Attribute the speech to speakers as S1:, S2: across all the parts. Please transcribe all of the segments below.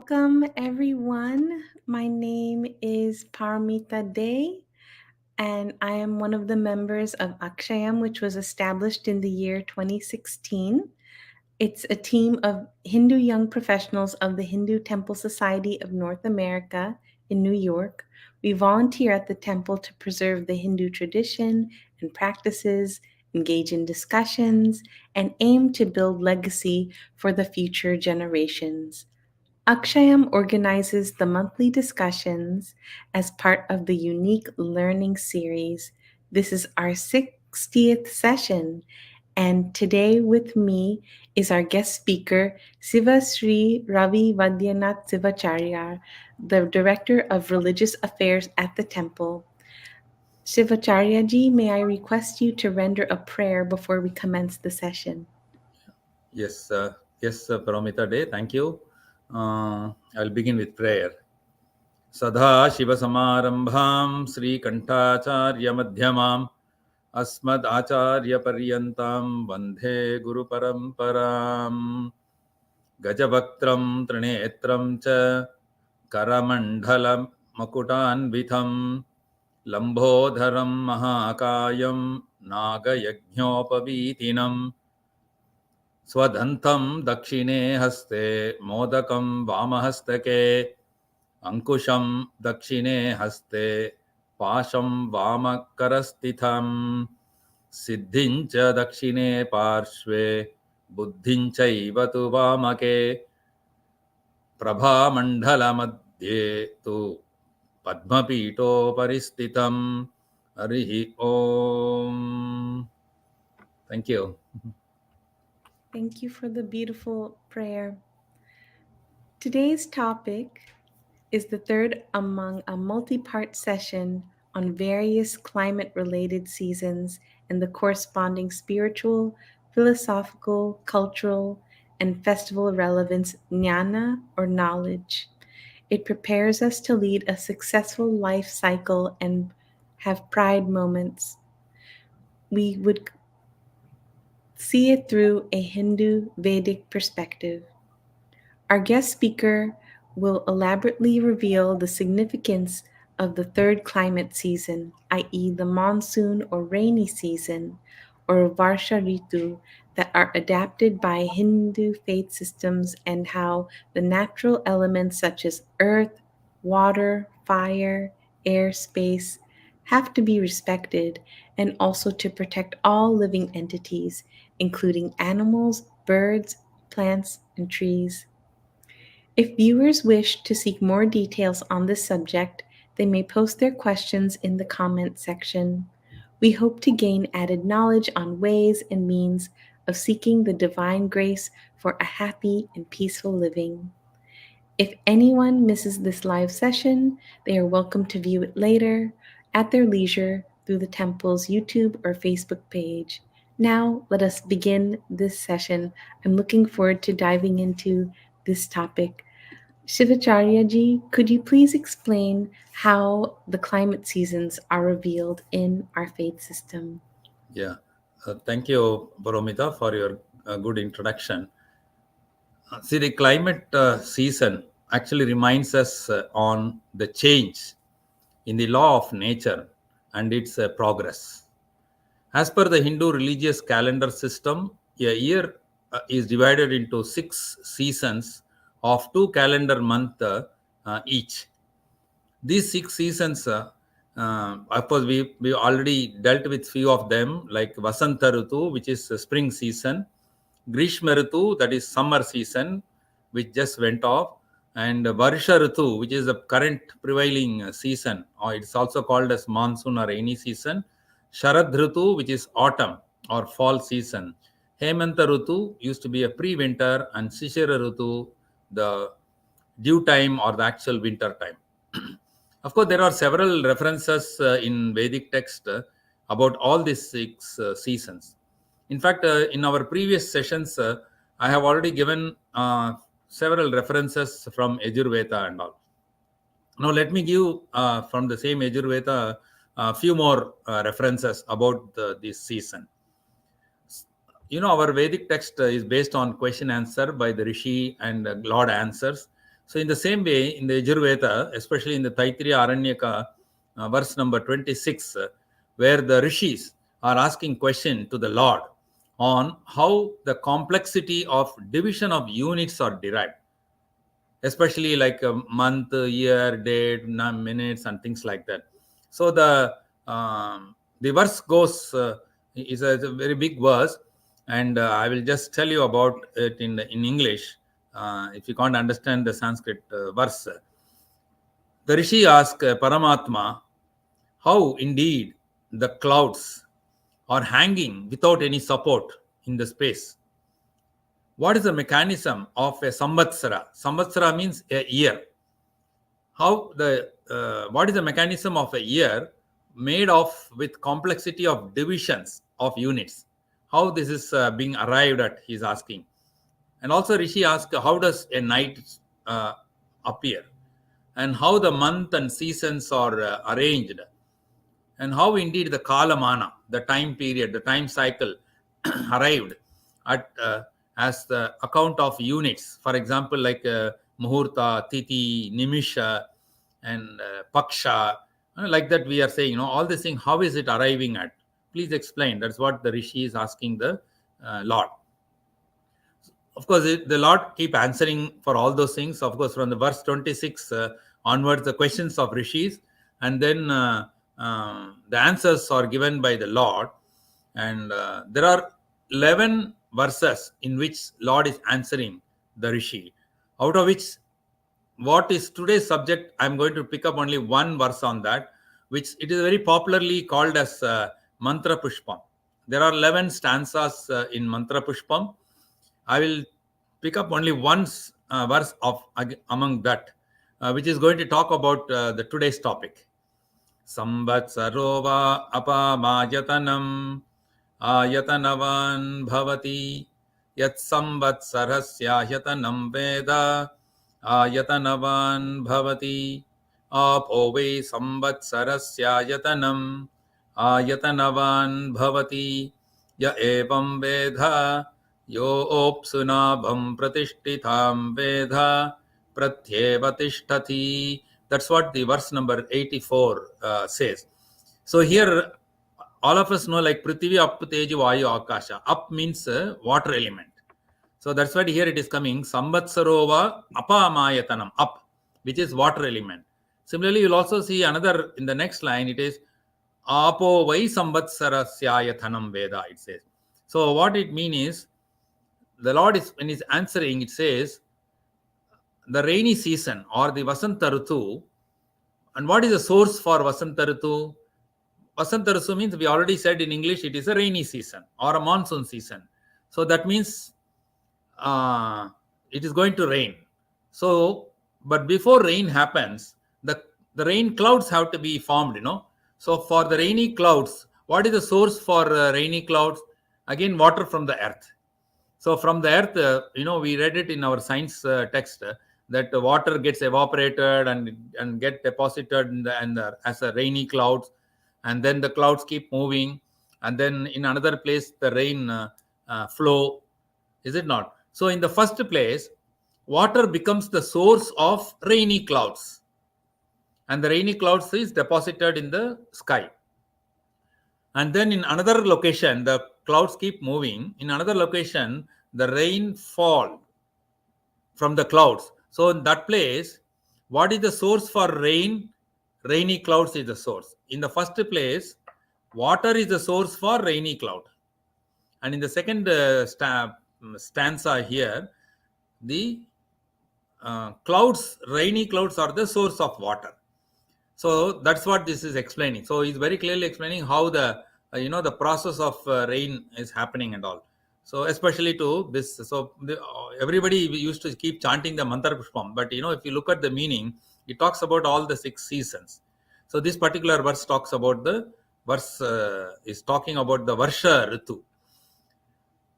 S1: Welcome, everyone. My name is Paramita Day, and I am one of the members of Akshayam, which was established in the year 2016. It's a team of Hindu young professionals of the Hindu Temple Society of North America in New York. We volunteer at the temple to preserve the Hindu tradition and practices, engage in discussions, and aim to build legacy for the future generations. Akshayam organizes the monthly discussions as part of the unique learning series. This is our 60th session, and today with me is our guest speaker, Siva Sri Ravi Vaidyanaat Sivachariar, the Director of Religious Affairs at the temple. Sivacharyaji, may I request you to render a prayer before we commence the session?
S2: Yes, Paramita Day. Thank you. I'll begin with prayer. Sadha Shiva Samarambham Sri Kantacharya Madhyamam Asmad Acharya Paryantam Vandhe Guru Paramparam Gajavaktram Trinetram Cha Karamandalam Makutanvitham Lambodharam Mahakayam Nagayajñopavitinam स्वधन्तं दक्षिणे हस्ते मोदकं वामहस्तके अंकुशं दक्षिणे हस्ते पाशं वामकरस्थितं सिद्धिं च दक्षिणे पार्श्वे बुद्धिं चैव तु वामके प्रभामण्डलमध्ये तु पद्मपीठोपरि हरिः ओम. Thank you.
S1: Thank you for the beautiful prayer. Today's topic is the third among a multi-part session on various climate-related seasons and the corresponding spiritual, philosophical, cultural, and festival relevance jnana or knowledge. It prepares us to lead a successful life cycle and have pride moments. We would see it through a Hindu Vedic perspective. Our guest speaker will elaborately reveal the significance of the third climate season, i.e., the monsoon or rainy season, or Varsha Ritu, that are adapted by Hindu faith systems, and how the natural elements such as earth, water, fire, air, space have to be respected, and also to protect all living entities, including animals, birds, plants, and trees. If viewers wish to seek more details on this subject, they may post their questions in the comment section. We hope to gain added knowledge on ways and means of seeking the divine grace for a happy and peaceful living. If anyone misses this live session, they are welcome to view it later at their leisure through the temple's YouTube or Facebook page. Now, let us begin this session. I'm looking forward to diving into this topic. Sivacharya-ji, could you please explain how the climate seasons are revealed in our faith system?
S2: Yeah, thank you, Boromita, for your good introduction. See, the climate season actually reminds us on the change in the law of nature and its progress. As per the Hindu religious calendar system, a year is divided into 6 seasons of 2 calendar months each. These 6 seasons, of course, we already dealt with few of them, like Vasanta Ritu, which is spring season, Grishma Ritu, that is summer season, which just went off, and Varsha Ritu, which is the current prevailing season, or it's also called as monsoon or rainy season, Sharad Ritu, which is autumn or fall season, Hemanta Ritu used to be a pre-winter, and Shishira Ritu, the due time or the actual winter time. Of course, there are several references in Vedic text about all these 6 seasons. In fact, in our previous sessions, I have already given several references from Yajurveda and all. Now, let me give from the same Yajurveda a few more references about this season. Our Vedic text is based on question answer by the Rishi and Lord answers. So in the same way, in the Yajurveda, especially in the Taittiriya Aranyaka, verse number 26, where the rishis are asking question to the Lord on how the complexity of division of units are derived, especially like a month, year, date, minutes, and things like that. So the verse goes is a very big verse, and I will just tell you about it in English. If you can't understand the Sanskrit verse, the Rishi asked Paramatma how indeed the clouds are hanging without any support in the space. What is the mechanism of a samvatsara? Samvatsara means a year. What is the mechanism of a year made of with complexity of divisions of units? How this is being arrived at? He's asking, and also Rishi asked, how does a night appear, and how the month and seasons are arranged, and how indeed the kalamana, the time period, the time cycle, arrived at as the account of units. For example, like muhurta, titi, nimisha, and paksha, like that we are saying, all these things, how is it arriving at? Please explain. That's what the Rishi is asking the Lord. Of course, the Lord keep answering for all those things. Of course, from the verse 26 onwards, the questions of rishis, and then the answers are given by the Lord. And there are 11 verses in which Lord is answering the rishi, out of which what is today's subject, I'm going to pick up only one verse on that, which it is very popularly called as Mantra Pushpam. There are 11 stanzas in Mantra Pushpam. I will pick up only one verse among that, which is going to talk about the today's topic. Samvatsaro va apamayatanam ayatanavan bhavati yat samvatsarasya yatanam veda ayatanavan bhavati apo ve samvatsarasya yatanam ayatanavan bhavati ya evam veda yo opsunabham pratishthitham veda pratyeva tishtati. That's what the verse number 84 says. So here, all of us know, like Prithvi, Up, Teju, Vayu, Akasha. Up means water element. So that's why here it is coming, Samvatsarova Apamayatanam, up, which is water element. Similarly, you'll also see another, in the next line, it is Apo Vai Samvatsarasyayatanam Veda, it says. So what it means is, the Lord is, when he's answering, it says, the rainy season or the Vasanta Ritu. And what is the source for Vasanta Ritu? Vasanta Ritu means, we already said in English, it is a rainy season or a monsoon season. So that means it is going to rain. So, but before rain happens, the rain clouds have to be formed, So for the rainy clouds, what is the source for rainy clouds? Again, water from the earth. So from the earth, we read it in our science text that the water gets evaporated and get deposited as a rainy clouds, and then the clouds keep moving, and then in another place the rain flow. Is it not? So in the first place, water becomes the source of rainy clouds, and the rainy clouds is deposited in the sky. And then in another location, the clouds keep moving. In another location, the rain fall from the clouds. So in that place, what is the source for rain? Rainy clouds is the source. In the first place, water is the source for rainy cloud. And in the second stanza here, the rainy clouds are the source of water. So that's what this is explaining. So he's very clearly explaining how the the process of rain is happening and all. So especially to this, so everybody used to keep chanting the mantra pushpam, but if you look at the meaning, it talks about all the 6 seasons. So this particular verse talks about is talking about the Varsha Ritu.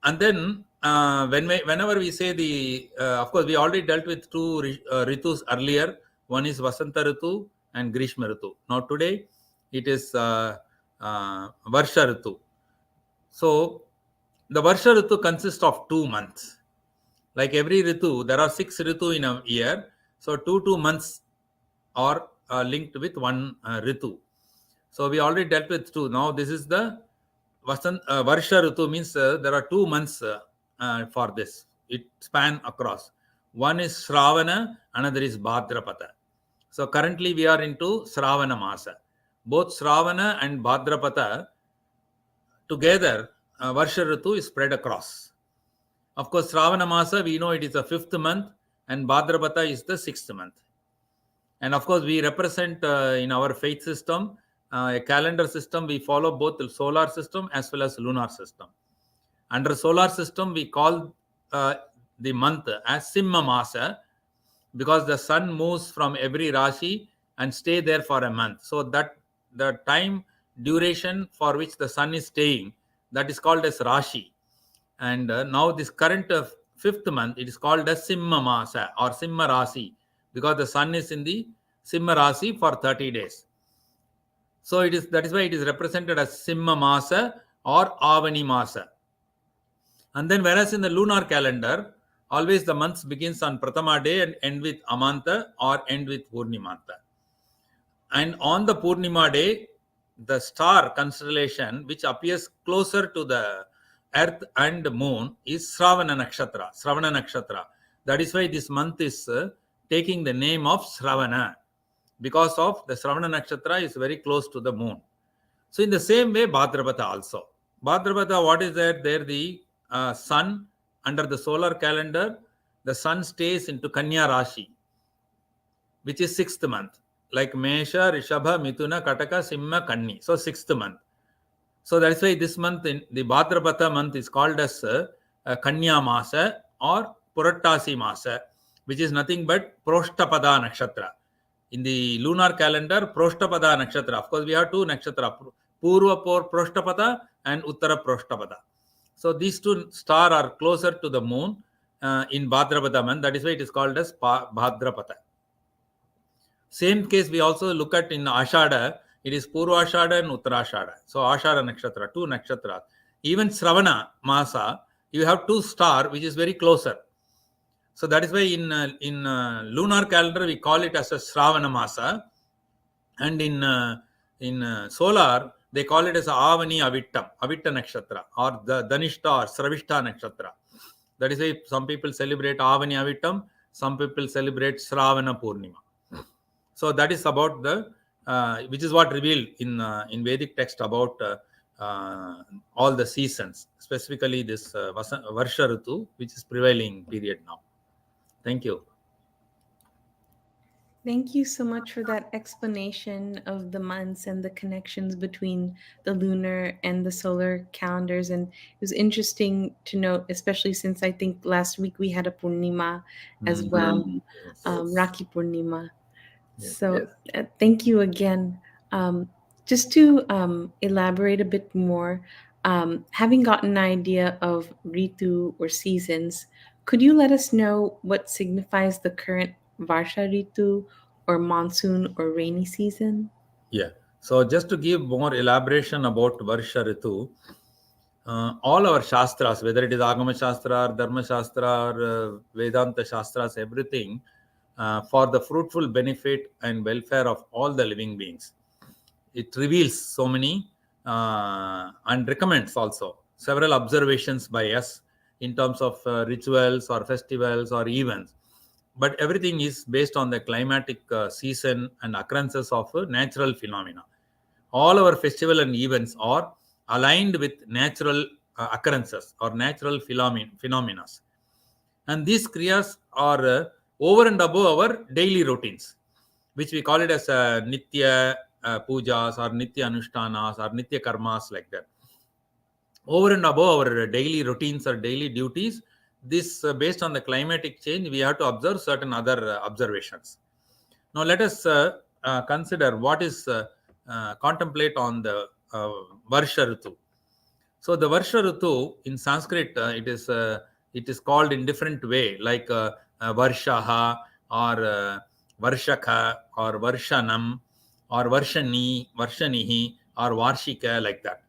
S2: And then whenever we say of course we already dealt with 2 Ritus earlier. One is Vasanta Ritu and Grishma Ritu. Now today it is Varsha Ritu. So the Varsha Ritu consists of 2 months. Like every Ritu, there are 6 Ritu in a year. So 2 months are linked with one Ritu. So we already dealt with 2. Now this is the Varsha Ritu, means there are 2 months for this. It span across. One is Šrãvana, another is Bhādrapada. So currently we are into Šrãvana Masa. Both Šrãvana and Bhādrapada together, Varsha Ritu is spread across. Of course, Šrãvana Masa, we know it is the 5th month, and Bhadrapada is the 6th month. And of course, we represent in our faith system, a calendar system, we follow both the solar system as well as lunar system. Under solar system, we call the month as Simha Masa, because the sun moves from every Rashi and stay there for a month. So that the time duration for which the sun is staying, that is called as Rashi. And now this current 5th month, it is called as Simha Masa or Simha Rasi, because the sun is in the Simha Rasi for 30 days. So that is why it is represented as Simha Masa or Avani Masa. And then whereas in the lunar calendar, always the months begins on Prathama day and end with Amanta or end with Purnimanta. And on the Purnima day, the star constellation which appears closer to the earth and moon is Šrãvana Nakshatra. That is why this month is taking the name of Šrãvana, because of the Šrãvana Nakshatra is very close to the moon. So in the same way, Bhadrapada also. Bhadrapada, what is there? There the sun, under the solar calendar, the sun stays into Kanya Rashi, which is 6th month. Like Mesha, Rishabha, Mithuna, Kataka, Simha, Kanni. So 6th month. So that's why this month, in the Bhadrapada month, is called as Kanya Masa or Purattasi Masa, which is nothing but Proshtapada Nakshatra. In the lunar calendar, Proshtapada Nakshatra. Of course, we have 2 nakshatra, Purva Proshtapada and Uttara Proshtapada. So these 2 stars are closer to the moon in Bhadrapada month. That is why it is called as Bhadrapada. Same case we also look at in Ashada. It is Purva Ashada and Uttara Ashada. So Ashada Nakshatra, 2 nakshatras. Even Šrãvana Masa, you have 2 stars which is very closer. So that is why in lunar calendar we call it as a Šrãvana Masa, and in solar they call it as Avani Avitta Nakshatra, or the Dhanishta or Sravishta Nakshatra. That is why some people celebrate Avani Avittam, some people celebrate Šrãvana Purnima. So that is about the which is what revealed in Vedic text about all the seasons, specifically this Varsha Ritu, which is prevailing period now. Thank you.
S1: Thank you so much for that explanation of the months and the connections between the lunar and the solar calendars. And it was interesting to note, especially since I think last week we had a Purnima as well,
S2: Yes.
S1: Rakhi Purnima.
S2: Yes.
S1: So thank you again. Just to elaborate a bit more, having gotten an idea of Ritu or seasons, could you let us know what signifies the current Varsha Ritu or monsoon or rainy season?
S2: Yeah. So just to give more elaboration about Varsha Ritu, all our Shastras, whether it is Agama Shastra or Dharma Shastra or Vedanta Shastras, everything, for the fruitful benefit and welfare of all the living beings. It reveals so many and recommends also several observations by us in terms of rituals or festivals or events. But everything is based on the climatic season and occurrences of natural phenomena. All our festival and events are aligned with natural occurrences or natural phenomena. And these kriyas are over and above our daily routines, which we call it as nitya pujas or nitya anushtanas or nitya karmas, like that. Over and above our daily routines or daily duties, this based on the climatic change, we have to observe certain other observations. Now let us consider what is contemplate on the Varsha Ritu. So the Varsha Ritu in Sanskrit, it is called in different way, like Varshaha or Varshakha or Varshanam or Varshanihi or Varshika, like that.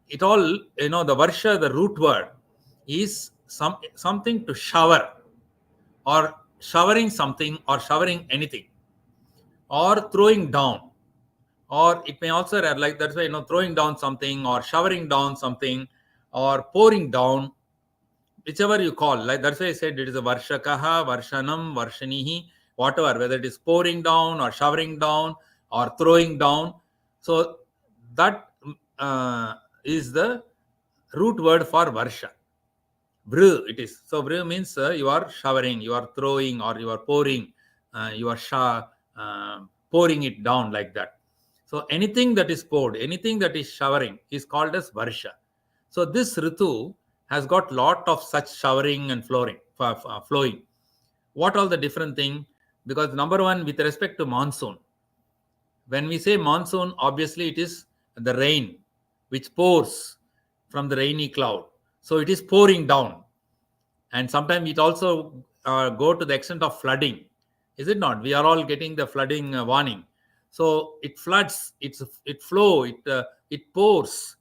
S2: It all, the Varsha, the root word is something to shower or showering something or showering anything, or throwing down, or it may also read like that's why throwing down something or showering down something or pouring down, whichever you call, like that's why I said it is a varshakaha, varshanam, varshanihi, whatever, whether it is pouring down or showering down or throwing down. So that is the root word for varsha. Vru it is. So vru means you are showering, you are throwing, or you are pouring, you are pouring it down like that. So anything that is poured, anything that is showering is called as varsha. So this ritu has got lot of such showering and flowing. What all the different thing? Because number one, with respect to monsoon, when we say monsoon, obviously it is the rain which pours from the rainy cloud. So it is pouring down, and sometimes it also go to the extent of flooding, is it not? We are all getting the flooding warning. So it floods, it flow, it pours.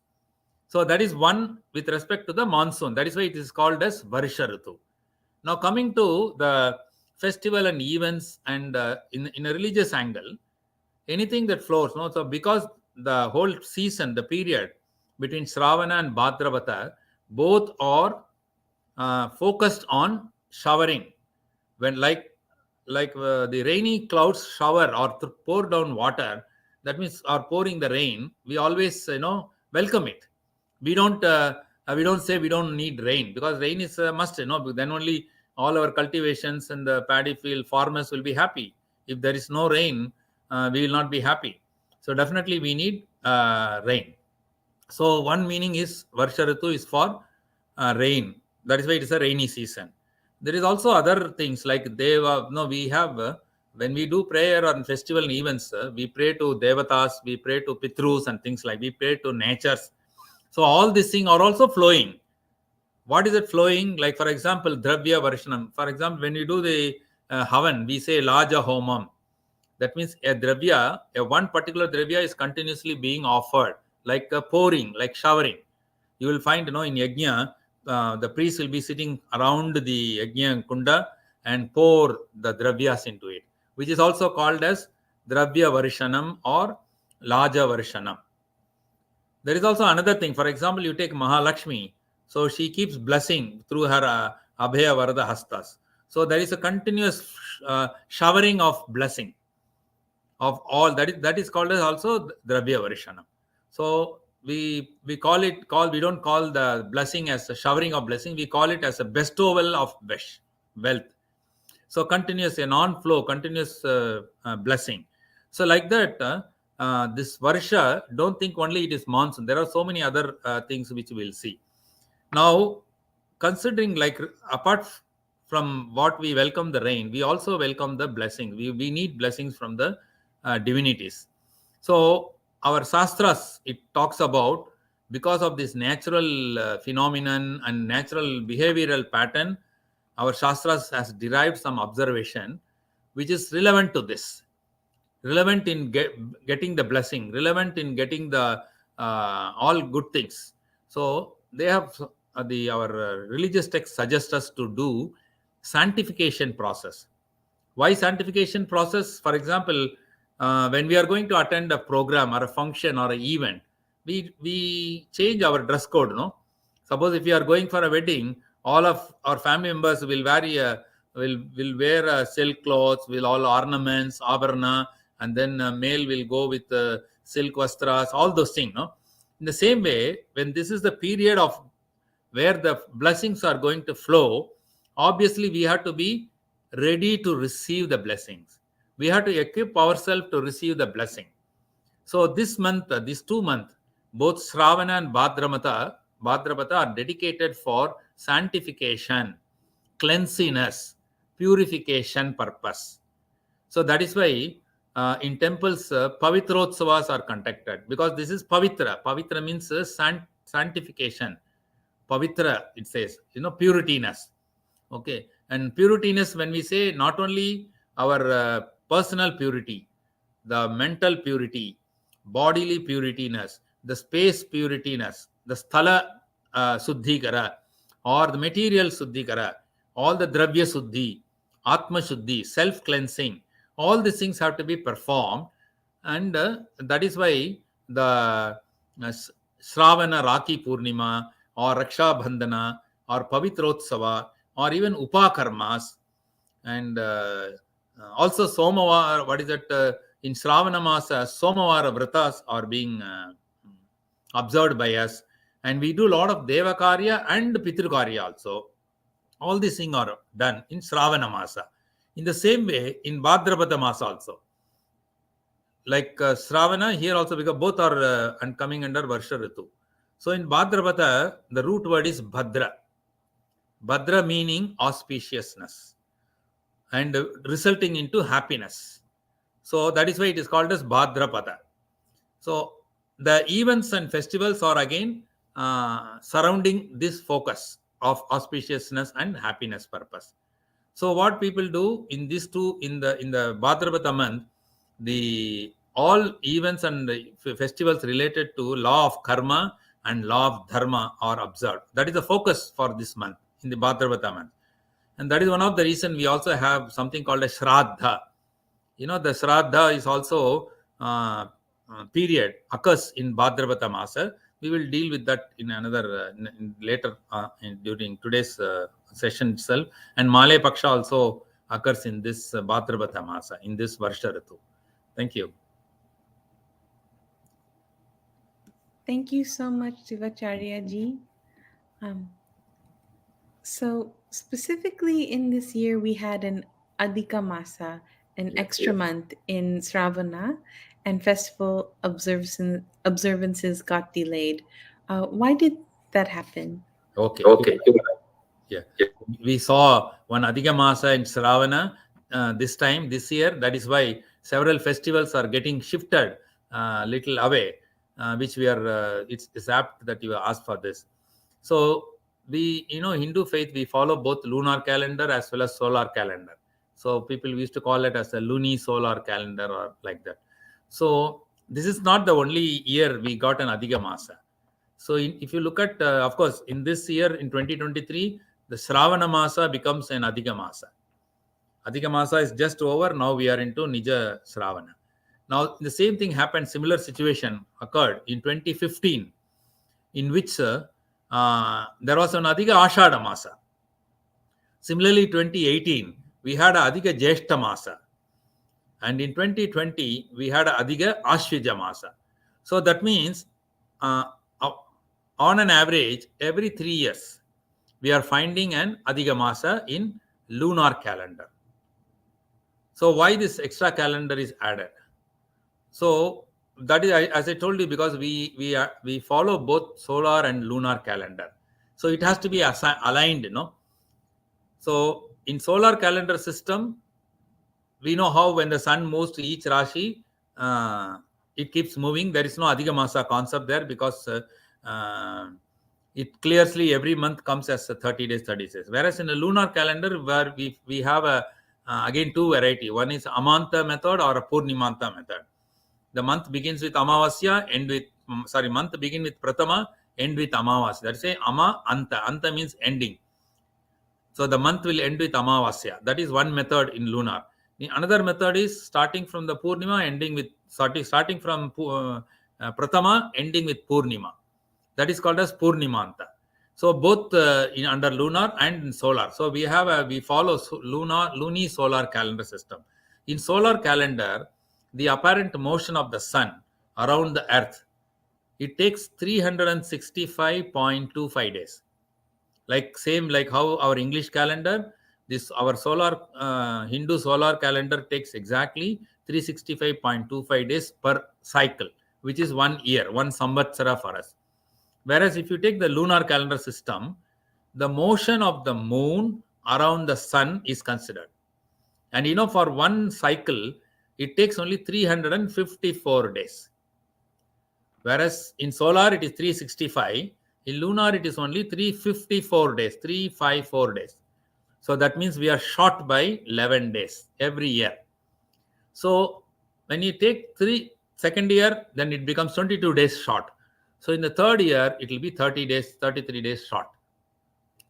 S2: So that is one with respect to the monsoon. That is why it is called as Varsha Ritu. Now coming to the festival and events, and in a religious angle, anything that flows, no? So because the whole season, the period between Šrãvana and Bhādrapada, both are focused on showering. When the rainy clouds shower or pour down water, that means or pouring the rain, we always welcome it. We don't say we don't need rain, because rain is a must. Then only all our cultivations and the paddy field farmers will be happy. If there is no rain, we will not be happy. So definitely we need rain. So one meaning is Varsha Ritu is for rain. That is why it is a rainy season. There is also other things like Deva. No, we have when we do prayer on festival and events, we pray to Devatas, we pray to Pitrus and things like, we pray to natures. So all these things are also flowing. What is it flowing? Like for example, Dravya Varshanam. For example, when you do the Havan, we say Laja Homam. That means a one particular dravya is continuously being offered, like pouring, like showering. You will find, in yajna, the priest will be sitting around the yajna kunda and pour the dravyas into it, which is also called as dravya varshanam or laja varshanam. There is also another thing. For example, you take Mahalakshmi. So she keeps blessing through her Abhaya Varada Hastas. So there is a continuous showering of blessing of all. That is called as also Dravya Varishanam. So we we don't call the blessing as a showering of blessing, we call it as a bestowal of wealth. So continuous, a non-flow, continuous blessing. So like that, this Varsha, don't think only it is monsoon. There are so many other things which we'll see. Now, considering, like, apart from what we welcome the rain, we also welcome the blessing. We need blessings from the divinities. So our Shastras, it talks about, because of this natural phenomenon and natural behavioral pattern, our Shastras has derived some observation which is relevant to this, relevant in getting the blessing, relevant in getting the all good things. So they have our religious texts suggest us to do sanctification process. Why sanctification process? For example, when we are going to attend a program or a function or an event, we change our dress code. No, suppose if you are going for a wedding, all of our family members will wear silk clothes, will all ornaments, abharana, and then male will go with silk vastras, all those things. No, in the same way, when this is the period of where the blessings are going to flow, obviously we have to be ready to receive the blessings. We have to equip ourselves to receive the blessing. So this month, these 2 months, both Šrãvana and Bhādrapada are dedicated for sanctification, cleanliness, purification purpose. So that is why in temples, Pavitrotsavas are conducted, because this is Pavitra. Pavitra means sanctification. Pavitra, it says, purityness. Okay. And purityness, when we say, not only our personal purity, the mental purity, bodily purityness, the space purityness, the sthala suddhikara, or the material suddhikara, all the dravya suddhi, Atma Shuddhi, self-cleansing. All these things have to be performed. And that is why the Šrãvana Rakhi Purnima or Raksha Bandhana or Pavitrotsava or even Upakarmas and also Somavara, what is it? In Šrãvana Masa, Somavara Vratas are being observed by us. And we do a lot of Devakarya and Pitrukarya also. All these things are done in Šrãvana Masa. In the same way, in Bhadrapada Masa also. Like Šrãvana, here also, because both are coming under Varsha Ritu. So in Bhadrapada, the root word is Bhadra. Bhadra meaning auspiciousness and resulting into happiness. So that is why it is called as Bhadrapada. So the events and festivals are again surrounding this focus of auspiciousness and happiness purpose. So what people do in these two, in the Bhadrapada month, the all events and festivals related to law of karma and law of dharma are observed. That is the focus for this month in the Bhadrapada month. And that is one of the reasons we also have something called a Shraddha. The Shraddha is also period occurs in Bhadrapada Masa. We will deal with that in another later during today's session itself. And Male Paksha also occurs in this Bhadrapada Masa, in this Varsha Ritu. Thank you.
S1: Thank you so much, Sivachariar ji. So specifically in this year, we had an Adhika Masa, an extra month in Šrãvana, and festival observances got delayed. Why did that happen?
S2: Okay. Yeah. We saw one Adhika Masa in Šrãvana this year. That is why several festivals are getting shifted little away, which we are, it's apt that you asked for this. So we, Hindu faith, we follow both lunar calendar as well as solar calendar. So people used to call it as a luni-solar calendar or like that. So this is not the only year we got an Adhika Masa. So if you look at, of course, in this year, in 2023, the Šrãvana Masa becomes an Adhika Masa. Adhika Masa is just over. Now we are into Nija Šrãvana. Now the same thing happened, similar situation occurred in 2015, in which there was an Adhika Ashada Masa. Similarly, 2018, we had a Adhika Jeshta Masa. And in 2020, we had a Adhika Ashvija Masa. So that means on an average, every 3 years, we are finding an Adhika Masa in lunar calendar. So why this extra calendar is added? So that is, as I told you, because we follow both solar and lunar calendar. So it has to be aligned, So in solar calendar system, we know how when the sun moves to each Rashi, it keeps moving. There is no Adhika Masa concept there because it clearly every month comes as 30 days, 30 days. Whereas in a lunar calendar, where we have again two variety. One is Amanta method or a Purnimanta method. The month begins with Amavasya, month begin with Pratama, end with Amavasya. That is a Ama Anta. Anta means ending. So the month will end with Amavasya. That is one method in lunar. The another method is starting from the Purnima, starting from Pratama, ending with Purnima. That is called as Purnimanta. So both under lunar and in solar. So we follow luni-solar calendar system. In solar calendar, the apparent motion of the sun around the earth, it takes 365.25 days. Like how our English calendar, our solar Hindu solar calendar takes exactly 365.25 days per cycle, which is 1 year, one samvatsara for us. Whereas if you take the lunar calendar system, the motion of the moon around the sun is considered. And for one cycle, it takes only 354 days. Whereas in solar, it is 365. In lunar, it is only 354 days, 354 days. So that means we are short by 11 days every year. So when you take second year, then it becomes 22 days short. So in the third year, it will be 30 days, 33 days short.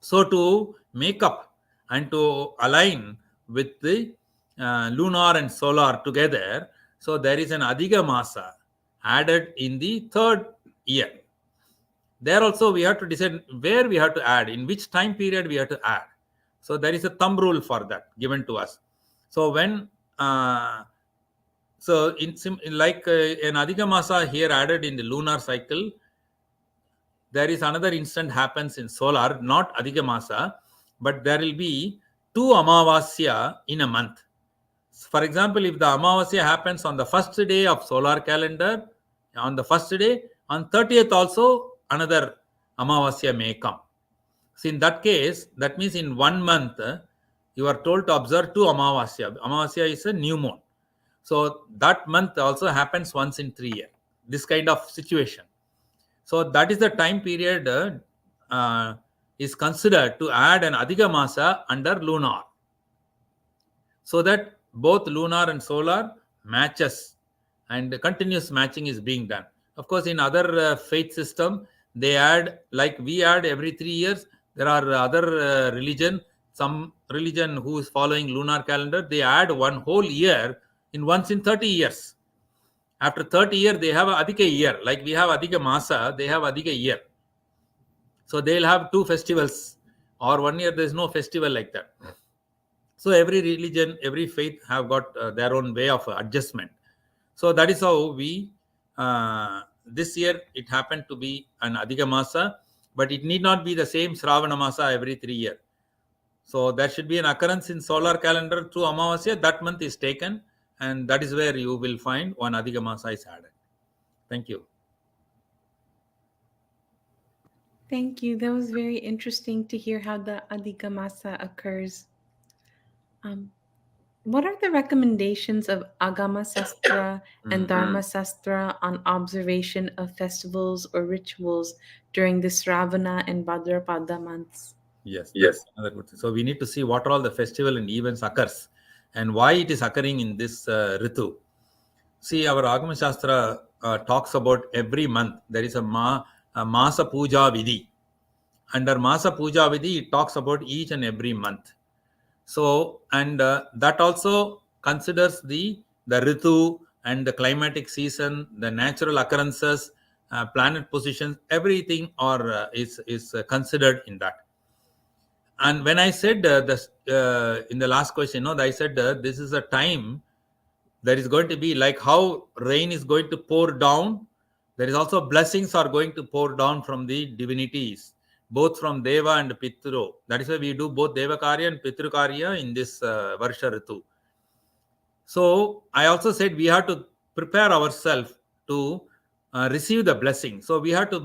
S2: So to make up and to align with the lunar and solar together. So there is an Adhiga Masa added in the third year. There also we have to decide where we have to add, in which time period we have to add. So there is a thumb rule for that given to us. So when like an Adhiga Masa here added in the lunar cycle, there is another instant happens in solar, not Adhiga Masa, but there will be 2 Amavasya in a month. For example, if the Amavasya happens on the first day of solar calendar, on the first day, on 30th also another Amavasya may come. So in that case, that means in 1 month, you are told to observe 2 Amavasya. Amavasya is a new moon. So that month also happens once in 3 years. This kind of situation. So that is the time period is considered to add an Adhiga Masa under lunar. So that both lunar and solar matches and continuous matching is being done. Of course, in other faith system, they add, like we add every 3 years. There are other religion, some religion who is following lunar calendar, they add one whole year in once in 30 years. After 30 years, they have a Adhika year. Like we have Adhika Masa, they have Adhika year. So they'll have 2 festivals, or 1 year there is no festival like that. So every religion, every faith have got their own way of adjustment. So that is how we, this year it happened to be an Adhiga Masa, but it need not be the same Šrãvana Masa every 3 years. So there should be an occurrence in solar calendar through Amavasya, that month is taken, and that is where you will find one Adhiga Masa is added. Thank you.
S1: Thank you. That was very interesting to hear how the Adhika Masa occurs. What are the recommendations of Agama Sastra and Dharma Sastra on observation of festivals or rituals during the Šrãvana and Bhādrapada months?
S2: Yes. Another good thing. So we need to see what all the festival and events occurs and why it is occurring in this Ritu. See, our Agama Shastra talks about every month. There is a Masa Puja Vidhi. Under Masa Puja Vidhi, it talks about each and every month. So, and that also considers the Ritu and the climatic season, the natural occurrences, planet positions, everything is considered in that. And when I said in the last question, I said this is a time there is going to be like how rain is going to pour down. There is also blessings are going to pour down from the divinities, both from Deva and Pitru. That is why we do both Deva Karya and Pitru Karya in this Varsha Ritu. So I also said we have to prepare ourselves to receive the blessing. So we have to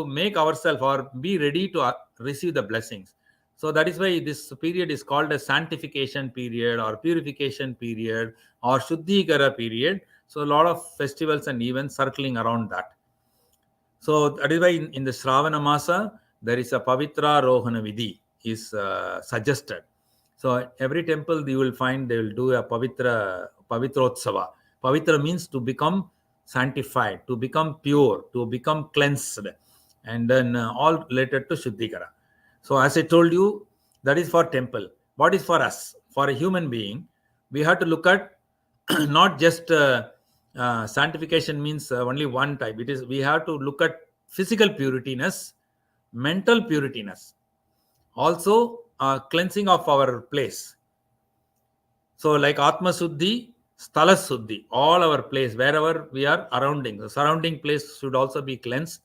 S2: make ourselves or be ready to receive the blessings. So that is why this period is called a sanctification period or purification period or Shuddhikara period. So a lot of festivals and events circling around that. So that is why in the Šrãvana Masa, there is a Pavitra Rohana Vidhi is suggested. So every temple you will find they will do a Pavitrotsava. Pavitra means to become sanctified, to become pure, to become cleansed, and then all related to Shuddhikara. So as I told you, that is for temple. What is for us? For a human being, we have to look at not just sanctification means only one type. It is we have to look at physical purityness, mental purityness, also cleansing of our place. So like Atma Suddhi, Sthala Suddhi, all our place, wherever we are surrounding, the surrounding place should also be cleansed.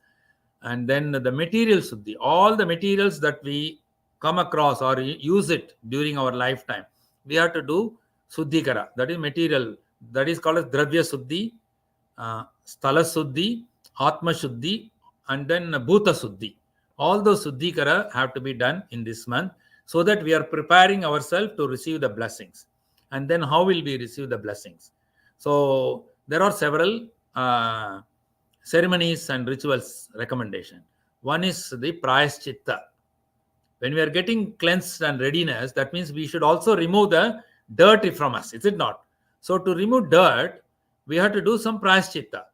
S2: And then the material Suddhi, all the materials that we come across or use it during our lifetime, we have to do Suddhikara, that is material, that is called as Dravya Suddhi, Sthala Suddhi, Atma Shuddhi, and then Bhuta Suddhi. All those Suddhikara have to be done in this month so that we are preparing ourselves to receive the blessings. And then how will we receive the blessings? So there are several ceremonies and rituals recommendation. One is the Prayaschitta. When we are getting cleansed and readiness, that means we should also remove the dirt from us, is it not? So to remove dirt, we have to do some Prayaschitta.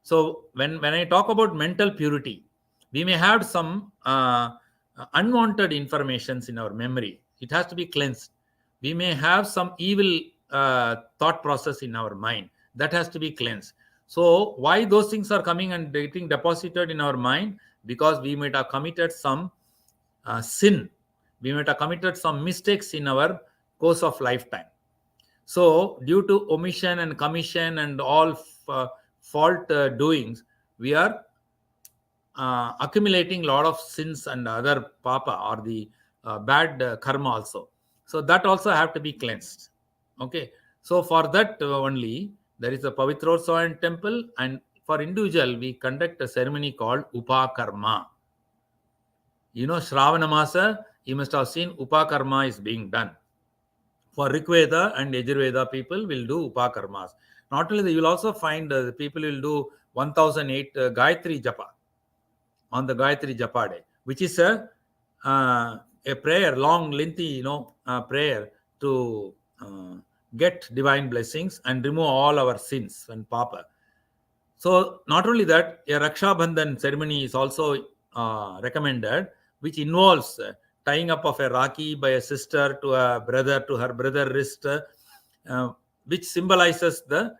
S2: So when I talk about mental purity, we may have some unwanted informations in our memory. It has to be cleansed. We may have some evil thought process in our mind. That has to be cleansed. So why those things are coming and getting deposited in our mind? Because we might have committed some sin. We might have committed some mistakes in our course of lifetime. So due to omission and commission and all fault doings, we are accumulating a lot of sins and other papa or the bad karma also. So that also have to be cleansed. Okay. So for that only, there is a Pavitrotsavan temple, and for individual, we conduct a ceremony called Upakarma. Shravana Masa, you must have seen Upakarma is being done. For Rigveda and Yajurveda, people will do Upakarmas. Not only that, you will also find the people will do 1008 Gayatri Japa on the Gayatri Japa day, which is a prayer, long, lengthy, prayer to get divine blessings and remove all our sins and papa. So not only that, a Raksha Bandhan ceremony is also recommended, which involves tying up of a Rakhi by a sister to a brother, to her brother wrist, which symbolizes the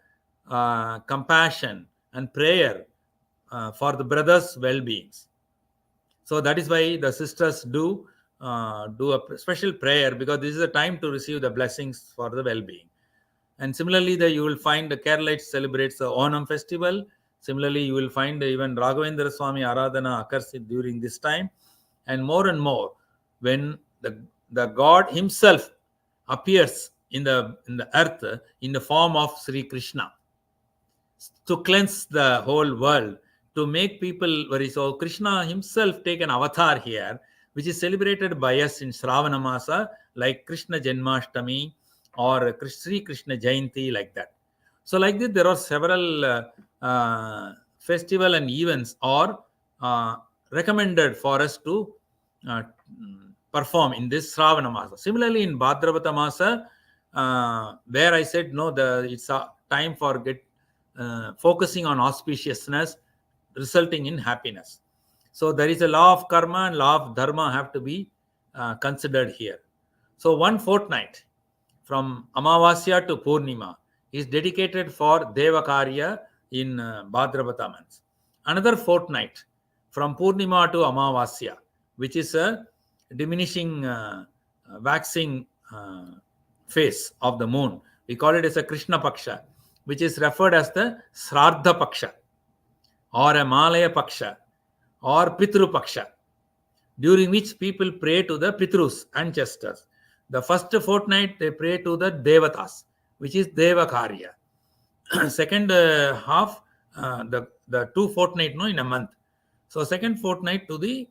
S2: compassion and prayer for the brothers' well-beings. So that is why the sisters do a special prayer, because this is a time to receive the blessings for the well-being. And similarly, you will find the Keralites celebrates the Onam festival. Similarly, you will find even Raghavendra Swami Aradhana occurs during this time. And more, when the God himself appears in the earth in the form of Sri Krishna to cleanse the whole world, to make people very. So Krishna himself take an avatar here, which is celebrated by us in Shravana Masa, like Krishna Janmashtami or Sri Krishna Jayanti, like that. So like this, there are several festival and events are recommended for us to perform in this Shravana Masa. Similarly, in Bhadrapada Masa, where I said no, it's a time for focusing on auspiciousness, resulting in happiness. So there is a law of karma and law of dharma have to be considered here. So one fortnight from Amavasya to Purnima is dedicated for Devakarya in Bhadrapada month. Another fortnight from Purnima to Amavasya, which is a diminishing, waxing phase of the moon. We call it as a Krishna Paksha, which is referred as the Sraddha Paksha or a Malaya Paksha or Pitru Paksha, during which people pray to the Pitrus, ancestors. The first fortnight they pray to the Devatas, which is Devakarya. Second half, the 2 fortnight in a month. So second fortnight to the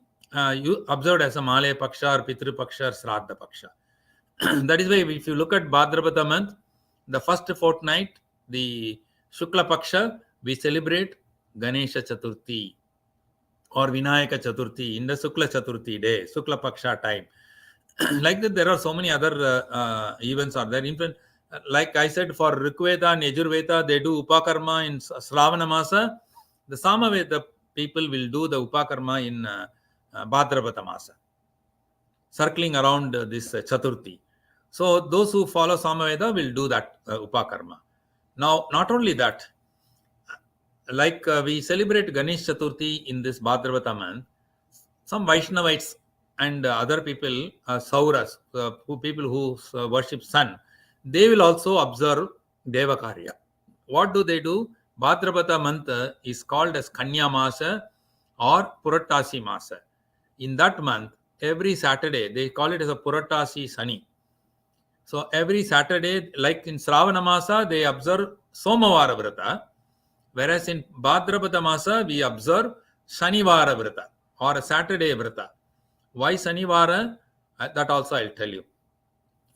S2: you observed as a Malaya Paksha or Pitru Paksha or Sraddha Paksha. That is why if you look at Bhadrapada month, the first fortnight, the Shukla Paksha, we celebrate Ganesha Chaturthi or Vinayaka Chaturthi in the Shukla Chaturthi day, Shukla Paksha time. Like that, there are so many other events are there. Like I said, for Rigveda and Yajurveda, they do Upakarma in Shravana Masa. The Samaveda people will do the Upakarma in Bhadrapada Masa, circling around this Chaturthi. So those who follow Samaveda will do that Upakarma. Now, not only that, like we celebrate Ganesh Chaturthi in this Bhadrapada month, some Vaishnavites and other people, Sauras, people who worship sun, they will also observe Devakarya. What do they do? Bhadrapada month is called as Kanya Masa or Purattasi Masa. In that month, every Saturday, they call it as a Purattasi Sani. So every Saturday, like in Shravana Masa, they observe Somavara Vrata, whereas in Bhadrapada Masa, we observe Shanivara Vrata or a Saturday Vrata. Why Sanivara? That also I'll tell you.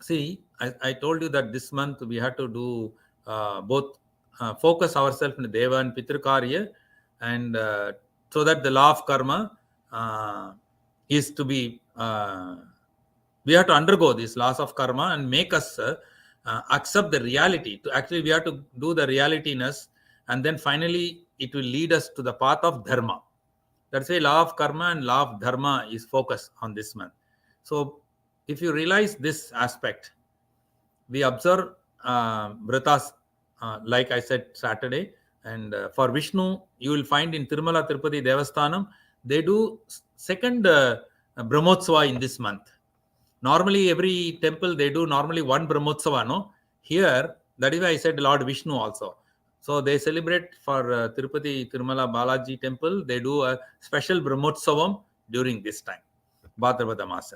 S2: See, I told you that this month we had to do both focus ourselves in Deva and Pitrakarya, and so that the law of karma is to be, we have to undergo these laws of karma and make us accept the reality. Actually, we have to do the realityness, and then finally it will lead us to the path of dharma. That's why law of karma and law of dharma is focused on this month. So if you realize this aspect, we observe vratas, like I said, Saturday. And for Vishnu, you will find in Tirumala Tirupati Devasthanam, they do second Brahmotsava in this month. Normally, every temple, they do normally one Brahmotsava, no? Here, that is why I said Lord Vishnu also. So they celebrate for Tirupati Tirumala Balaji temple, they do a special Brahmotsavam during this time, Bhadrapada Masa.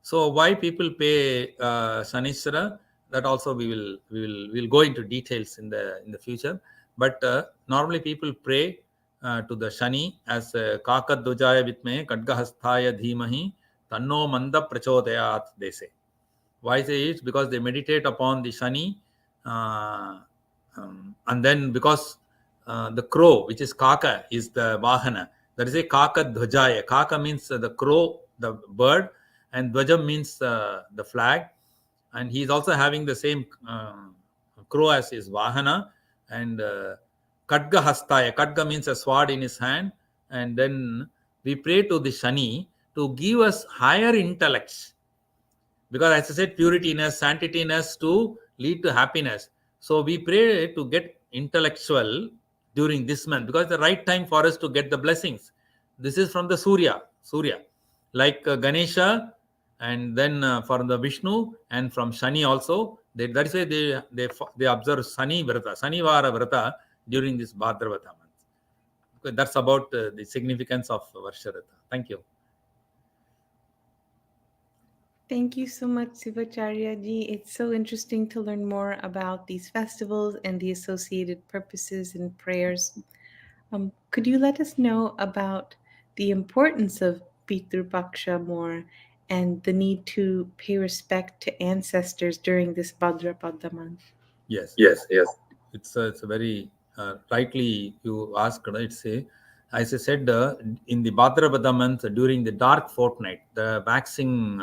S2: So why people pay Shaniswara, that also we'll go into details in the future. But normally people pray to the Shani as Kakadvajaya Vitme Kadgahasthaya Dhimahi Tanno Manda Prachodayat, they say. Why say it? Because they meditate upon the Shani, and then because the crow, which is Kaka, is the Vahana. That is a Kaka Dhvajaya. Kaka means the crow, the bird, and Dhvajam means the flag. And he is also having the same crow as his Vahana. And Kadga Hastaya. Kadga means a sword in his hand. And then we pray to the Shani to give us higher intellects. Because as I said, purityness, sanctityness to lead to happiness. So we pray to get intellectual during this month, because the right time for us to get the blessings. This is from the Surya, like Ganesha, and then for the Vishnu, and from Shani also. That is why they observe Shani Vrata, Shanivara Vrata during this Bhadrapada month. Okay, that's about the significance of Varsharata. Thank you.
S1: Thank you so much, Sivachariar ji. It's so interesting to learn more about these festivals and the associated purposes and prayers. Could you let us know about the importance of Pitru Paksha more and the need to pay respect to ancestors during this Bhadrapada month?
S2: Yes.
S3: Yes, yes.
S2: It's a very rightly you asked. It's as I said, in the Bhadrapada month, during the dark fortnight, the waxing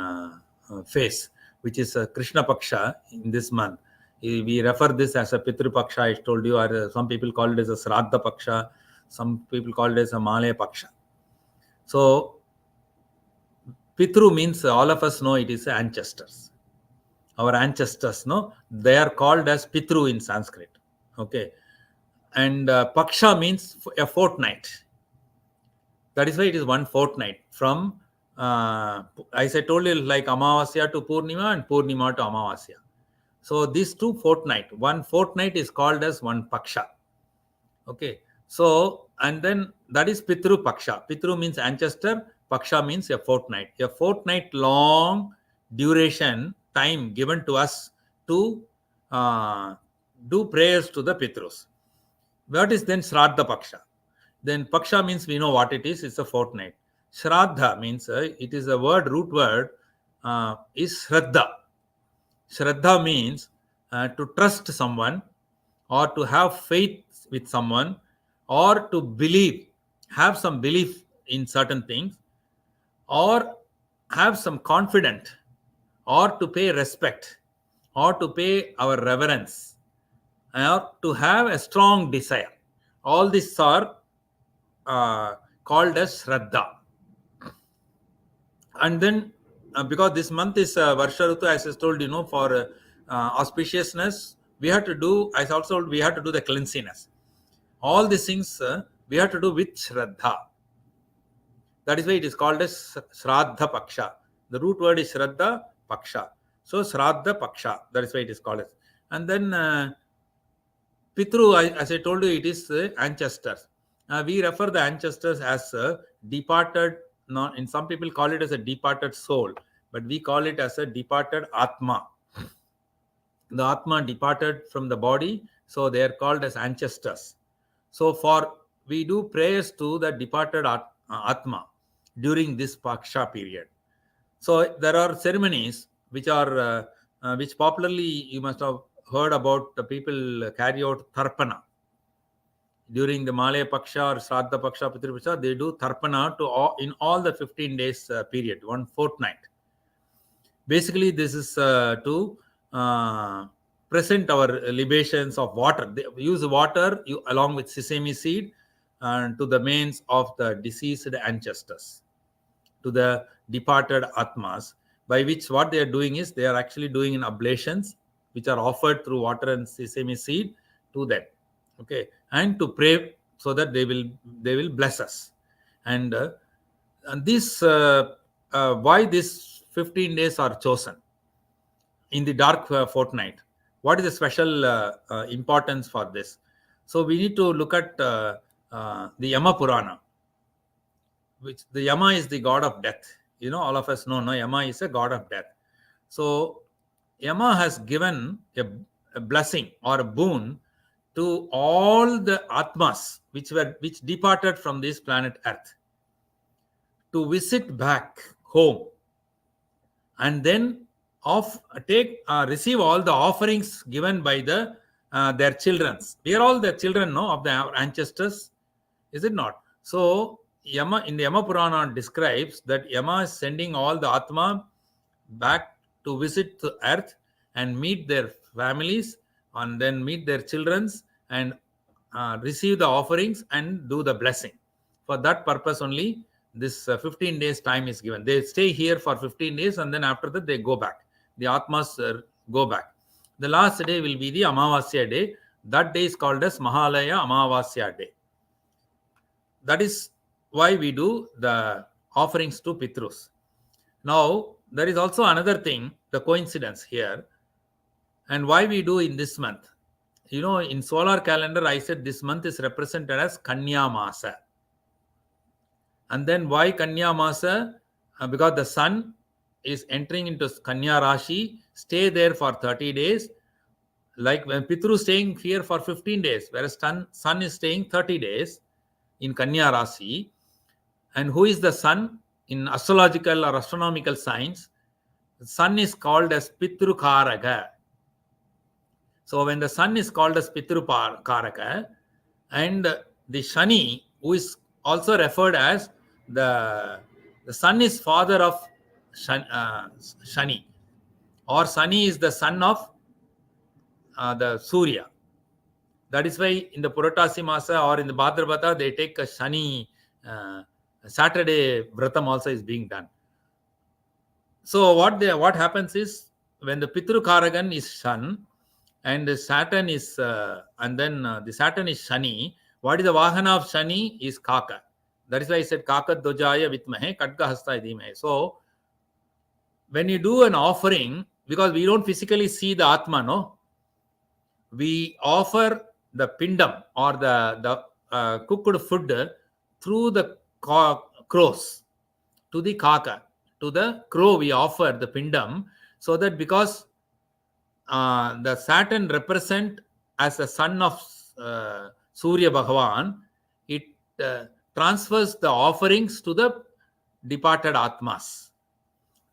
S2: phase, which is Krishna Paksha in this month. We refer this as a Pitru Paksha, I told you, or some people call it as a Shraddha Paksha, some people call it as a Malaya Paksha. So, Pitru means all of us know it is ancestors. Our ancestors, no? They are called as Pitru in Sanskrit. Okay. And Paksha means a fortnight. That is why it is one fortnight from, as I told you, like Amavasya to Purnima and Purnima to Amavasya. So these two fortnight, one fortnight is called as one Paksha. Okay. So, and then that is Pitru Paksha. Pitru means ancestor, Paksha means a fortnight. A fortnight long duration, time given to us to do prayers to the Pitrus. What is then Shraddha Paksha? Then Paksha means we know what it is. It's a fortnight. Shraddha means it is a word, root word is Shraddha. Shraddha means to trust someone, or to have faith with someone, or to believe, have some belief in certain things, or have some confidence, or to pay respect, or to pay our reverence, or to have a strong desire. All these are called as Shraddha. And then because this month is Varsha Rutu, as I told you, for auspiciousness, we have to do, as also we have to do the cleanliness. All these things we have to do with Shraddha. That is why it is called as Shraddha Paksha. The root word is Shraddha Paksha. So Shraddha Paksha, that is why it is called as. And then Pitru, as I told you, it is ancestors. We refer the ancestors as departed. In some people call it as a departed soul, but we call it as a departed Atma. The Atma departed from the body, so they are called as ancestors. So we do prayers to the departed Atma during this Paksha period. So there are ceremonies which are which popularly you must have heard about. The people carry out Tarpana during the Malaya Paksha or Shraddha Paksha, Pitru Paksha. They do Tarpana in all the 15 days period, one fortnight. Basically, this is to present our libations of water. They use water along with sesame seed to the manes of the deceased ancestors, to the departed Atmas. by which what they are doing is they are actually doing in oblations, which are offered through water and sesame seed to them, okay, and to pray so that they will bless us. And this why these 15 days are chosen in the dark fortnight? What is the special importance for this? So we need to look at the Yama Purana, which the Yama is the god of death. All of us know, no, Yama is a god of death. So Yama has given a blessing or a boon to all the Atmas which departed from this planet Earth to visit back home, and then receive all the offerings given by their children. We are all the children, no, of our ancestors, is it not? So Yama in the Yama Purana describes that Yama is sending all the Atma back to visit the earth and meet their families, and then meet their childrens, and receive the offerings and do the blessing. For that purpose only this 15 days time is given. They stay here for 15 days, and then after that they go back. The Atmas go back. The last day will be the Amavasya day. That day is called as Mahalaya Amavasya day. That is why we do the offerings to Pitrus. Now, there is also another thing, the coincidence here, and why we do in this month. In solar calendar, I said this month is represented as Kanya Masa. And then why Kanya Masa? Because the sun is entering into Kanya Rashi, stay there for 30 days. Like when Pitru staying here for 15 days, whereas sun is staying 30 days in Kanya Rashi. And who is the sun? In astrological or astronomical science, the sun is called as Pitru Karaka. So when the sun is called as Pitru Karaka, and the Shani, who is also referred as the sun is father of Shani, or Shani is the son of the Surya. That is why in the Puratasi Masa or in the Bhadrapada, they take a Shani Saturday Vratam also is being done. So what happens is, when the Pitru Karagan is Sun and the Saturn is and then the Saturn is Shani, what is the Vahana of Shani is Kaka. That is why I said Kaka Dojaya Vitmahe Kadga Hasta Idimahe. So when you do an offering, because we don't physically see the Atma, no, we offer the pindam or the cooked food through the crows to the Kaka. To the crow we offer the pindam, so that because the Saturn represent as a son of Surya Bhagavan, it transfers the offerings to the departed Atmas.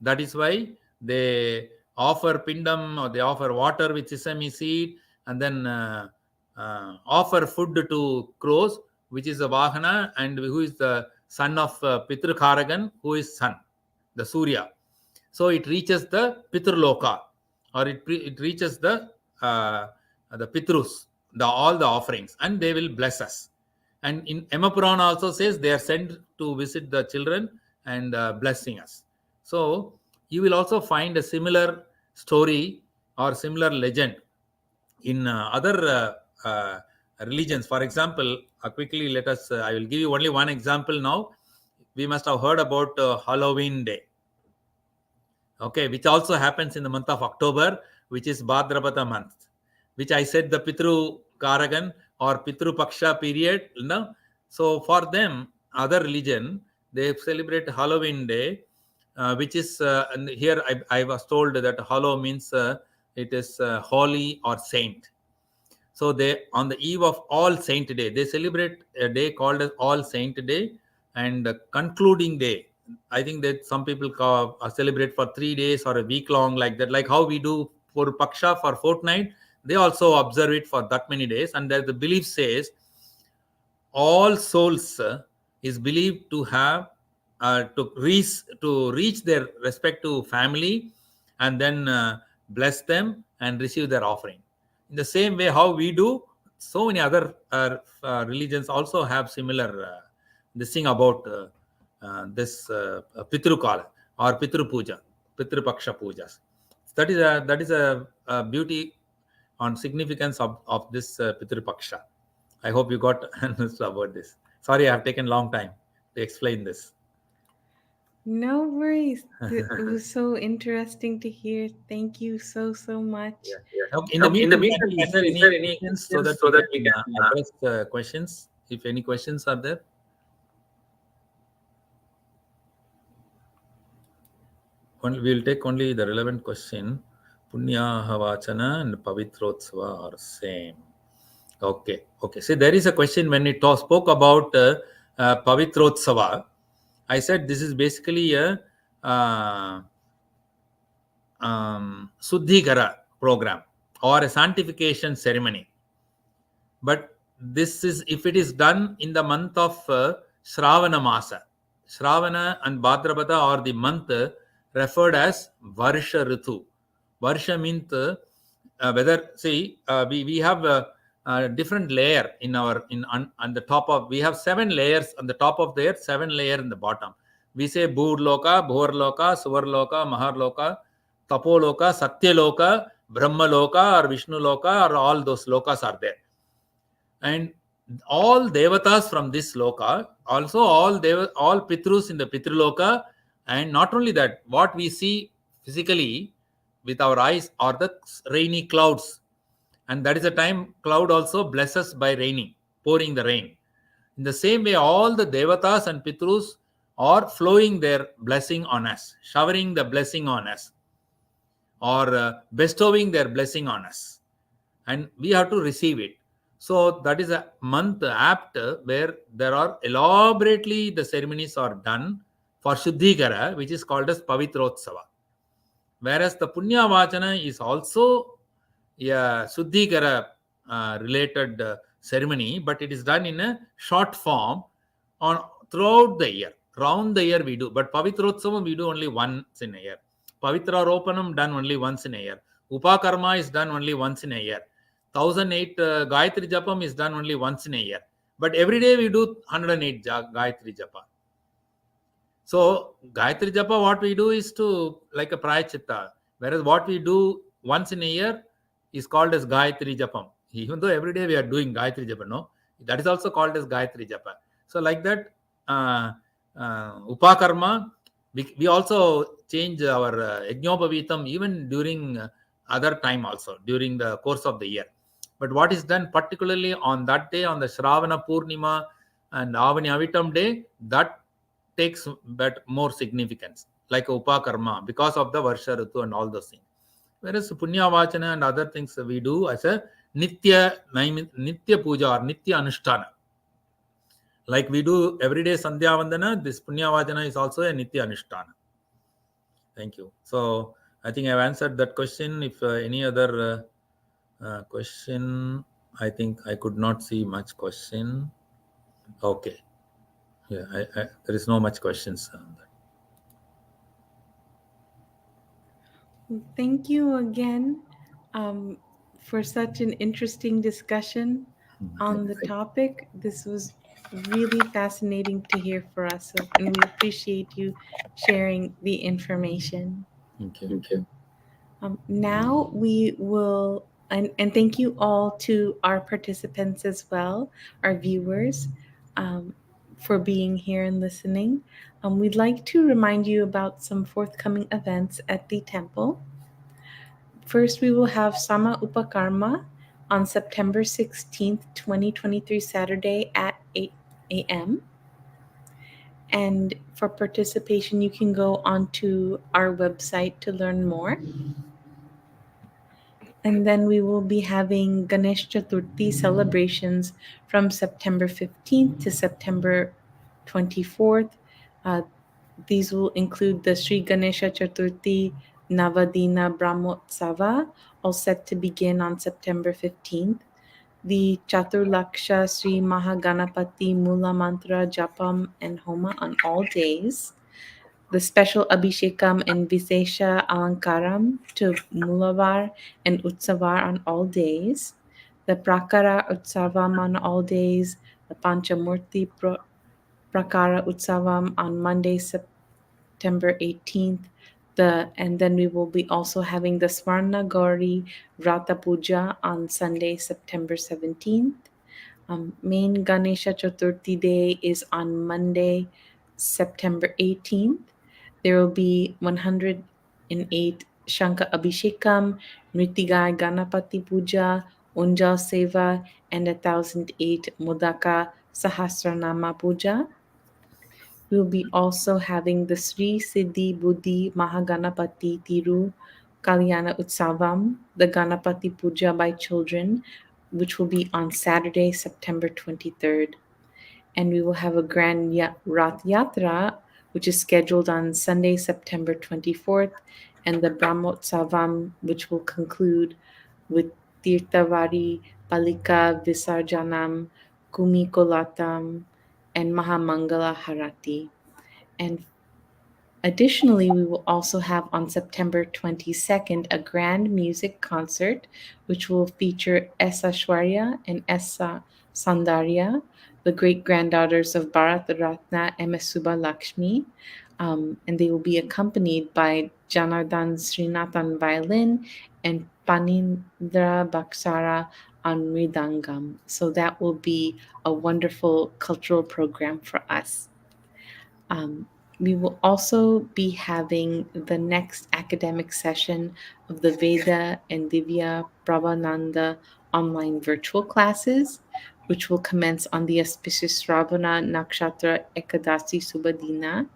S2: That is why they offer pindam, or they offer water with sesame seed, and then offer food to crows, which is the Vahana, and who is the son of Pitru Karagan, who is sun, the Surya. So it reaches the Pitraloka, or it reaches the Pitrus, all the offerings, and they will bless us. And in Yama Purana also says they are sent to visit the children and blessing us. So you will also find a similar story or similar legend in other religions. For example, quickly let us, I will give you only one example now. We must have heard about Halloween Day, okay, which also happens in the month of October, which is Bhadrapada month, which I said the Pitru Karagan or Pitru Paksha period. No? So for them, other religion, they celebrate Halloween Day, which is, and here I was told that Hallow means it is holy or saint. So they, on the eve of All Saint Day, they celebrate a day called as All Saint Day, and concluding day, I think that some people celebrate for 3 days or a week long, like that, like how we do for Paksha for fortnight. They also observe it for that many days, and the belief says all souls is believed to have to reach their respective family, and then bless them and receive their offering. In the same way how we do, so many other religions also have similar this thing about this Pitru Kala or Pitru Puja. Pitrupaksha pujas. That is a beauty on significance of this Pitrupaksha. I hope you got answers about this. Sorry, I have taken long time to explain this.
S1: No worries. It was so interesting to hear. Thank you so, so much.
S2: Okay. In the
S3: In the
S2: meantime,
S3: meantime,
S2: is there
S3: is
S2: any
S3: there any
S2: questions so
S3: questions
S2: that
S3: so
S2: we
S3: that
S2: can
S3: we can
S2: address questions? If any questions are there. We'll take only the relevant question. Punya Havachana and Pavitrotsava are same. Okay. Okay. See, there is a question when it spoke about Pavitrotsava. I said this is basically a uh, Suddhikara program or a sanctification ceremony. But this is if it is done in the month of Šrãvana Masa. Šrãvana and Bhādrapada are the month referred as Varsha Ritu. Varsha means whether see we have a different layer in our on the top of we have 7 layers on the top of there, 7 layer in the bottom. We say Bhurloka, Bhorloka, Suvarloka, Maharloka, Tapoloka, Satyaloka, Brahmaloka or Vishnu Loka or all those lokas are there. And all devatas from this loka, also all pitrus in the pitruloka, and not only that, what we see physically with our eyes are the rainy clouds, and that is the time cloud also blesses by raining, pouring the rain. In the same way, all the devatas and pitrus are flowing their blessing on us, showering the blessing on us, or bestowing their blessing on us, and we have to receive it. So that is a month apt where there are elaborately the ceremonies are done for Shuddhikara, which is called as Pavitrotsava. Whereas the Punya Vachana is also a Shuddhikara related ceremony, but it is done in a short form on throughout the year. Round the year we do, but Pavitrotsava we do only once in a year. Pavitra Ropanam done only once in a year. Upakarma is done only once in a year. 1008 Gayatri Japam is done only once in a year. But every day we do 108 Gayatri Japa. So Gayatri Japa, what we do is to like a Prayachitta. Whereas what we do once in a year is called as Gayatri Japam. Even though every day we are doing Gayatri Japa, no? That is also called as Gayatri Japa. So like that, Upakarma, we also change our Yajnopavitam even during other time also, during the course of the year. But what is done particularly on that day, on the Shravana Purnima and Avani Avitam day, that takes but more significance, like Upakarma, because of the Varsha Ritu and all those things. Whereas Punya Vachana and other things we do as a Nitya Puja or Nitya Anushtana. Like we do every day Sandhya Vandana, this Punya Vachana is also a Nitya Anushtana. Thank you. So I think I've answered that question. If any other question, I think I could not see much question. Okay. Yeah, there is no much questions on that.
S1: Well, thank you again for such an interesting discussion on the topic. This was really fascinating to hear for us, and we appreciate you sharing the information.
S2: Thank you.
S3: Thank you.
S1: Now we will, and thank you all to our participants as well, our viewers, for being here and listening. We'd like to remind you about some forthcoming events at the temple. First, we will have Sama Upakarma on September 16th, 2023, Saturday at 8 a.m. And for participation, you can go onto our website to learn more. And then we will be having Ganesh Chaturthi celebrations from September 15th to September 24th. These will include the Sri Ganesha Chaturthi Navadina Brahmotsava, all set to begin on September 15th. The Chaturlaksha Sri Mahaganapati Mula Mantra Japam and Homa on all days. The special Abhishekam and Visesha Alankaram to Mulavar and Utsavar on all days. The Prakara Utsavam on all days. The Panchamurti Prakara Utsavam on Monday, September 18th. And then we will be also having the Swarna Gauri Vrata Puja on Sunday, September 17th. Main Ganesha Chaturthi day is on Monday, September 18th. There will be 108 Shanka Abhishekam, Nritigai Ganapati Puja, Unjal Seva, and 1008 Mudaka Sahasranama Puja. We'll be also having the Sri Siddhi Buddhi Mahaganapati Tiru Kalyana Utsavam, the Ganapati Puja by children, which will be on Saturday, September 23rd. And we will have a grand Rath Yatra, which is scheduled on Sunday, September 24th, and the Brahmotsavam, which will conclude with Tirthavari, Palika Visarjanam, Kumi Kolatam, and Mahamangala Harati. And additionally, we will also have on September 22nd a grand music concert, which will feature Esa Shwarya and Esa Sandarya, the great granddaughters of Bharat Ratna MS Subba Lakshmi. And they will be accompanied by Janardhan Srinath on violin and Panindra Baksara on mridangam. So that will be a wonderful cultural program for us. Um, we will also be having the next academic session of the Veda and Divya Prabhananda online virtual classes, which will commence on the auspicious Shravana Nakshatra Ekadasi Subhadina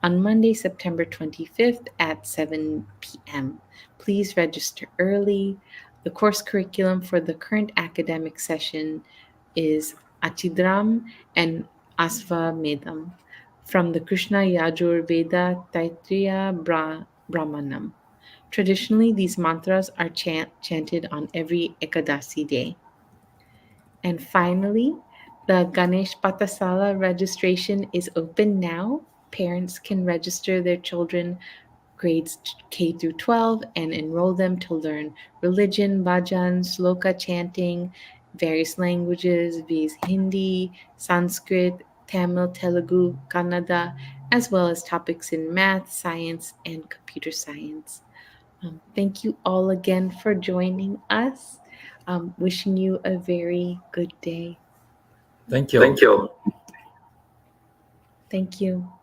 S1: on Monday, September 25th at 7 p.m. Please register early. The course curriculum for the current academic session is Achidram and Asvamedam from the Krishna Yajur Veda Taittiriya Brahmanam. Traditionally, these mantras are chanted on every Ekadasi day. And finally, the Ganesh Patasala registration is open now. Parents can register their children grades K through 12 and enroll them to learn religion, bhajan, sloka chanting, various languages, viz. Hindi, Sanskrit, Tamil, Telugu, Kannada, as well as topics in math, science, and computer science. Thank you all again for joining us. Wishing you a very good day.
S2: Thank
S3: Thank
S2: you.
S3: you.
S1: Thank you.